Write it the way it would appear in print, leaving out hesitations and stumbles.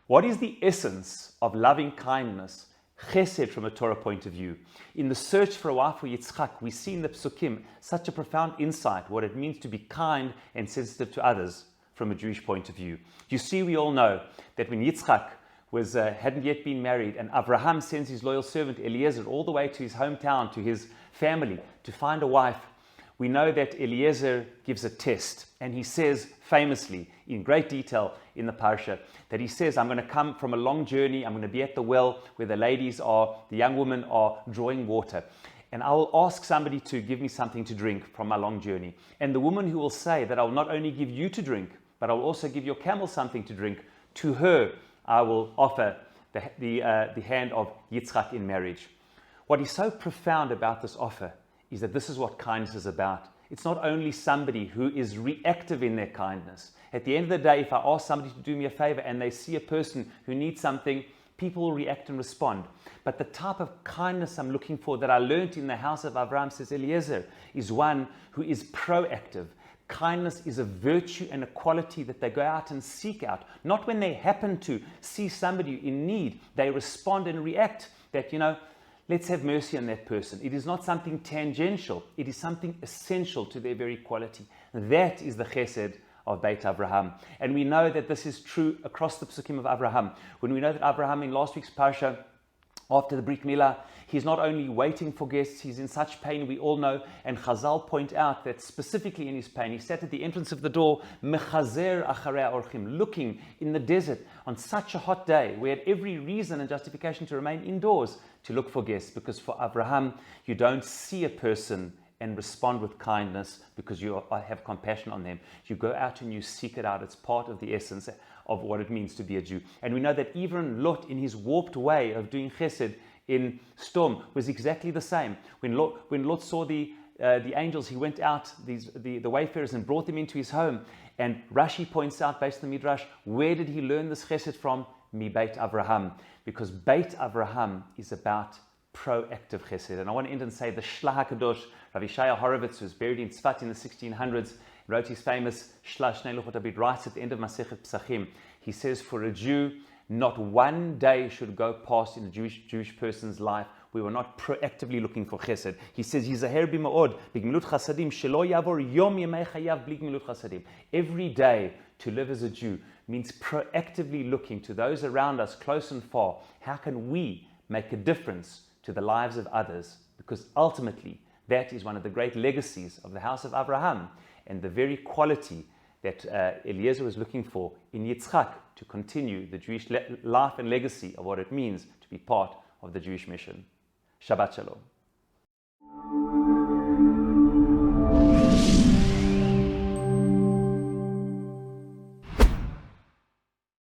What is the essence of loving kindness, chesed, from a Torah point of view? In the search for a wife for Yitzchak, we see in the Psukim such a profound insight what it means to be kind and sensitive to others from a Jewish point of view. You see, we all know that when Yitzchak hadn't yet been married, and Avraham sends his loyal servant Eliezer all the way to his hometown, to his family, to find a wife, we know that Eliezer gives a test, and he says famously, in great detail in the parsha, that he says, I'm going to come from a long journey, I'm going to be at the well where the young women are drawing water, and I will ask somebody to give me something to drink from my long journey. And the woman who will say that I will not only give you to drink, but I will also give your camel something to drink, to her I will offer the hand of Yitzchak in marriage. What is so profound about this offer is that this is what kindness is about. It's not only somebody who is reactive in their kindness. At the end of the day, if I ask somebody to do me a favor and they see a person who needs something, people will react and respond. But the type of kindness I'm looking for that I learned in the house of Avraham, says Eliezer, is one who is proactive. Kindness is a virtue and a quality that they go out and seek out. Not when they happen to see somebody in need, they respond and react that, let's have mercy on that person. It is not something tangential. It is something essential to their very quality. That is the chesed of Beit Avraham. And we know that this is true across the Psukim of Avraham. When we know that Avraham in last week's parsha, after the Brit Milah, he's not only waiting for guests, he's in such pain, we all know. And Chazal point out that specifically in his pain, he sat at the entrance of the door, mechazer acharei orchim, looking in the desert on such a hot day. We had every reason and justification to remain indoors to look for guests, because for Avraham, you don't see a person and respond with kindness because you have compassion on them. You go out and you seek it out. It's part of the essence of what it means to be a Jew. And we know that even Lot, in his warped way of doing chesed in Storm, was exactly the same. When Lot saw the angels, he went out, the wayfarers, and brought them into his home. And Rashi points out, based on the Midrash, where did he learn this chesed from? Mi Beit Avraham. Because Beit Avraham is about proactive chesed. And I want to end and say the Shlah HaKadosh, Rav Yishaya Horovitz, who was buried in Tzfat in the 1600s, wrote his famous Shlah Shnei Luchot Abid, writes at the end of Masechet Pesachim. He says, for a Jew, not one day should go past in a Jewish person's life we were not proactively looking for chesed. He says, "Yizaher b'ma'od b'gemilut chasadim shelo yavor yom yemei chayav bli gemilut chasadim." Every day to live as a Jew means proactively looking to those around us, close and far. How can we make a difference to the lives of others? Because ultimately, that is one of the great legacies of the house of Avraham, and the very quality that Eliezer was looking for in Yitzchak to continue the Jewish life and legacy of what it means to be part of the Jewish mission. Shabbat Shalom.